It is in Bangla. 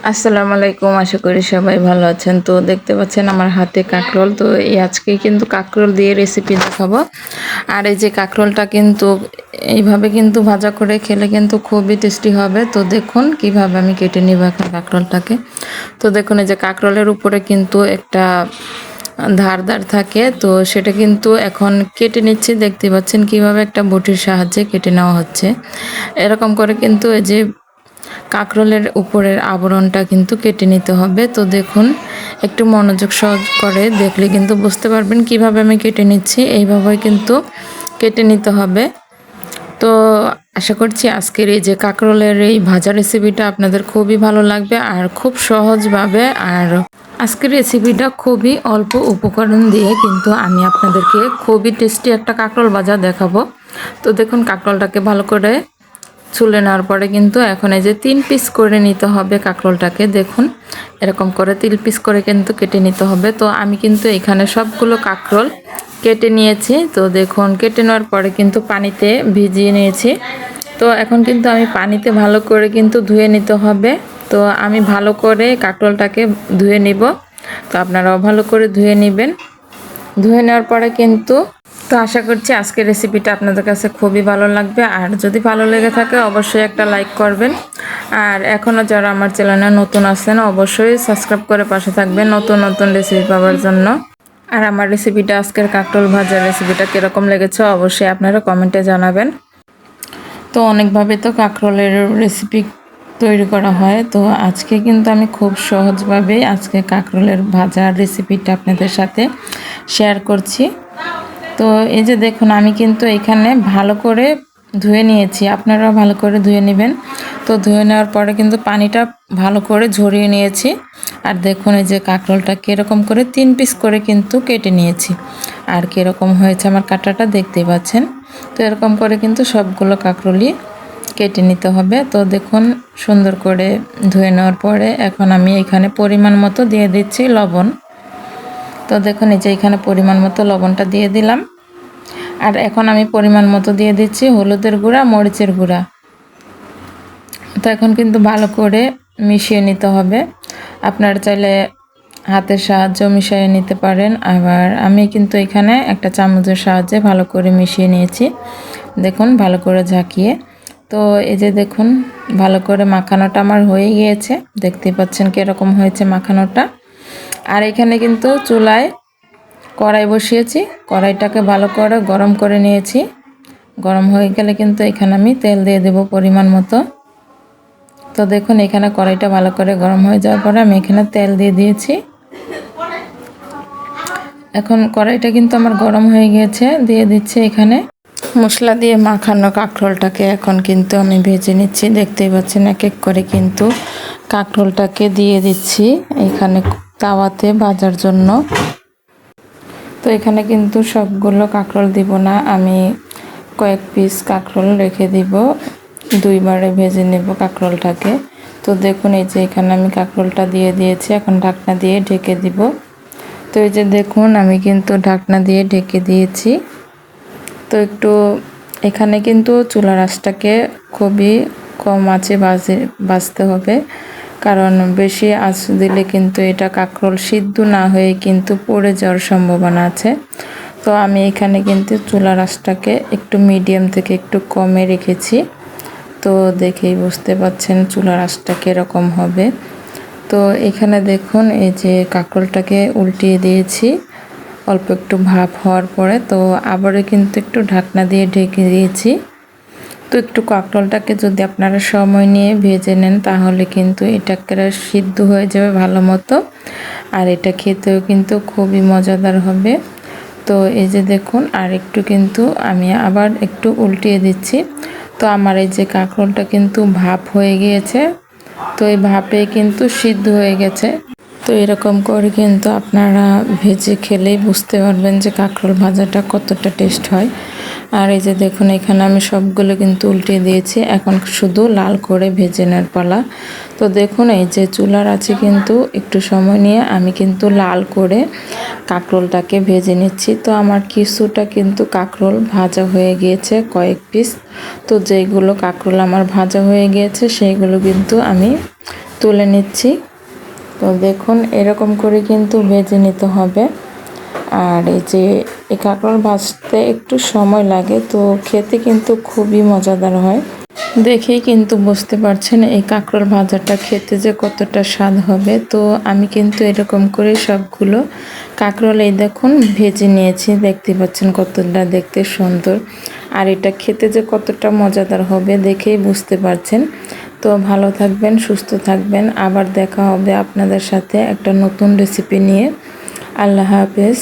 আসসালামু আলাইকুম। আশা করি সবাই ভালো আছেন। তো দেখতে পাচ্ছেন আমার হাতে কাঁকরোল। তো এই আজকে কিন্তু কাঁকরোল দিয়ে রেসিপি দেখাবো। আর এই যে কাঁকরোলটা কিন্তু এইভাবে কিন্তু ভাজা করে খেলে কিন্তু খুবই টেস্টি হবে। তো দেখুন কিভাবে আমি কেটে নিব এখন কাঁকরোলটাকে। তো দেখুন এই যে কাঁকরোলের উপরে কিন্তু একটা ধার থাকে, তো সেটা কিন্তু এখন কেটে নিচ্ছি। দেখতে পাচ্ছেন কিভাবে একটা বটির সাহায্যে কেটে নেওয়া হচ্ছে। এরকম করে কিন্তু এই যে কাঁকরোলের উপরের আবরণটা কিন্তু কেটে নিতে হবে। তো দেখুন একটু মনোযোগ করে দেখলে কিন্তু বুঝতে পারবেন কিভাবে আমি কেটে নিচ্ছি। এইভাবে কিন্তু কেটে নিতে হবে। তো আশা করছি আজকের এই যে কাঁকরোলের এই ভাজা রেসিপিটা আপনাদের খুবই ভালো লাগবে আর খুব সহজভাবে। আর আজকের রেসিপিটা খুবই অল্প উপকরণ দিয়ে কিন্তু আমি আপনাদেরকে খুবই টেস্টি একটা কাঁকরোল ভাজা দেখাবো। তো দেখুন কাঁকরোলটাকে ভালো করে ছুলে নেওয়ার পরে কিন্তু এখন এই যে 3 পিস করে নিতে হবে কাঁকরোলটাকে। দেখুন এরকম করে 3 পিস করে কিন্তু কেটে নিতে হবে। তো আমি কিন্তু এখানে সবগুলো কাঁকরোল কেটে নিয়েছি। তো দেখুন কেটে নেওয়ার পরে কিন্তু পানিতে ভিজিয়ে নিয়েছি। তো এখন কিন্তু আমি পানিতে ভালো করে কিন্তু ধুয়ে নিতে হবে। তো আমি ভালো করে কাঁকরোলটাকে ধুয়ে নিব। তো আপনারাও ভালো করে ধুয়ে নেবেন। ধুয়ে নেওয়ার পরে কিন্তু আশা করছি আজকের রেসিপিটা আপনাদের কাছে খুবই ভালো লাগবে। আর যদি ভালো লেগে থাকে অবশ্যই একটা লাইক করবেন। আর এখনও যারা আমার চ্যানেলে নতুন আছেন অবশ্যই সাবস্ক্রাইব করে পাশে থাকবেন নতুন নতুন রেসিপি পাওয়ার জন্য। আর আমার রেসিপিটা আজকের কাঁকরোল ভাজার রেসিপিটা কীরকম লেগেছে অবশ্যই আপনারা কমেন্টে জানাবেন। তো অনেকভাবে তো কাঁকরোলের রেসিপি তৈরি করা হয়। তো আজকে কিন্তু আমি খুব সহজভাবে আজকে কাঁকরোলের ভাজার রেসিপিটা আপনাদের সাথে শেয়ার করছি। তো এই যে দেখুন আমি কিন্তু এখানে ভালো করে ধুয়ে নিয়েছি, আপনারাও ভালো করে ধুয়ে নেবেন। তো ধুয়ে নেওয়ার পরে কিন্তু পানিটা ভালো করে ঝরিয়ে নিয়েছি। আর দেখুন এই যে কাঁকরোলটা কীরকম করে 3 পিস করে কিন্তু কেটে নিয়েছি। আর কীরকম হয়েছে আমার কাটাটা দেখতেই পাচ্ছেন। তো এরকম করে কিন্তু সবগুলো কাঁকরোলই কেটে নিতে হবে। তো দেখুন সুন্দর করে ধুয়ে নেওয়ার পরে এখন আমি এখানে পরিমাণ মতো দিয়ে দিচ্ছি লবণ। তো দেখুন এই যে এখানে পরিমাণ মতো লবণটা দিয়ে দিলাম। আর এখন আমি পরিমাণ মতো দিয়ে দিচ্ছি হলুদের গুঁড়া, মরিচের গুঁড়া। তো এখন কিন্তু ভালো করে মিশিয়ে নিতে হবে। আপনারা চাইলে হাতের সাহায্যে মিশিয়ে নিতে পারেন। আবার আমি কিন্তু এখানে একটা চামচের সাহায্যে ভালো করে মিশিয়ে নিয়েছি। দেখুন ভালো করে ঝাঁকিয়ে। তো এই যে দেখুন ভালো করে মাখানোটা আমার হয়ে গিয়েছে। দেখতেই পাচ্ছেন কীরকম হয়েছে মাখানোটা। আর এখানে কিন্তু চুলায় কড়াই বসিয়েছি, কড়াইটাকে ভালো করে গরম করে নিয়েছি। গরম হয়ে গেলে কিন্তু এখানে আমি তেল দিয়ে দেব পরিমাণ মতো। তো দেখুন এখানে কড়াইটা ভালো করে গরম হয়ে যাওয়ার পরে আমি এখানে তেল দিয়ে দিয়েছি। এখন কড়াইটা কিন্তু আমার গরম হয়ে গিয়েছে, দিয়ে দিচ্ছি এখানে মশলা দিয়ে মাখানো কাঁকরোলটাকে। এখন কিন্তু আমি ভেজে নিচ্ছি। দেখতেই পাচ্ছেন এক এক করে কিন্তু কাঁকরোলটাকে দিয়ে দিচ্ছি এখানে তাওয়াতে ভাজার জন্য। তো এখানে কিন্তু সবগুলো কাঁকরোল দিব না, আমি কয়েক পিস কাঁকরোল রেখে দিব, দুইবারে ভেজে নেব কাঁকরোলটাকে। তো দেখুন এই যে এখানে আমি কাঁকরোলটা দিয়ে দিয়েছি, এখন ঢাকনা দিয়ে ঢেকে দিব। তো এই যে দেখুন আমি কিন্তু ঢাকনা দিয়ে ঢেকে দিয়েছি। তো একটু এখানে কিন্তু চুলার আঁচটাকে খুবই কম আঁচে ভাজতে হবে, কারণ বেশি আঁচ দিলে কিন্তু এটা কাঁকরোল সিদ্ধ না হয়ে কিন্তু পড়ে যাওয়ার সম্ভাবনা আছে। তো আমি এখানে কিন্তু চুলার আঁচটাকে একটু মিডিয়াম থেকে একটু কমে রেখেছি। তো দেখেই বুঝতে পাচ্ছেন চুলার আঁচটা কীরকম হবে। তো এখানে দেখুন এই যে কাঁকরোলটাকে উল্টিয়ে দিয়েছি অল্প একটু ভাপ হওয়ার পরে। তো আবারও কিন্তু একটু ঢাকনা দিয়ে ঢেকে দিয়েছি। তো একটু কাঁকরোলটাকে যদি আপনারা সময় নিয়ে ভেজে নেন তাহলে কিন্তু এটা সিদ্ধ হয়ে যাবে ভালো মতো। আর এটা খেতেও কিন্তু খুবই মজাদার হবে। তো এই যে দেখুন আর একটু কিন্তু আমি আবার একটু উল্টিয়ে দিচ্ছি। তো আমার এই যে কাঁকরোলটা কিন্তু ভাপ হয়ে গিয়েছে। তো এই ভাপে কিন্তু সিদ্ধ হয়ে গেছে। তো এরকম করে কিন্তু আপনারা ভেজে খেলেই বুঝতে পারবেন যে কাঁকরোল ভাজাটা কতটা টেস্ট হয়। আর এই যে দেখুন এখানে আমি সবগুলো কিন্তু উল্টিয়ে দিয়েছি, এখন শুধু লাল করে ভেজে নেওয়ার পালা। তো দেখুন এই যে চুলার আছে কিন্তু একটু সময় নিয়ে আমি কিন্তু লাল করে কাঁকরোলটাকে ভেজে নিচ্ছি। তো আমার কিছুটা কিন্তু কাঁকরোল ভাজা হয়ে গিয়েছে কয়েক পিস। তো যেইগুলো কাঁকরোল আমার ভাজা হয়ে গিয়েছে সেইগুলো কিন্তু আমি তুলে নিচ্ছি। তো দেখুন এরকম করে কিন্তু ভেজে নিতে হবে। আর এই যে এই কাঁকরোল ভাজতে একটু সময় লাগে, তো খেতে কিন্তু খুবই মজাদার হয়। দেখেই কিন্তু বুঝতে পারছেন এই কাঁকরোল ভাজাটা খেতে যে কতটা স্বাদ হবে। তো আমি কিন্তু এরকম করে সবগুলো কাঁকরোল এই দেখুন ভেজে নিয়েছি, দেখতে পাচ্ছেন কতটা দেখতে সুন্দর। আর এটা খেতে যে কতটা মজাদার হবে দেখেই বুঝতে পারছেন। তো ভালো থাকবেন, সুস্থ থাকবেন, আবার দেখা হবে আপনাদের সাথে একটা নতুন রেসিপি নিয়ে। আল্লাহ হাফেজ।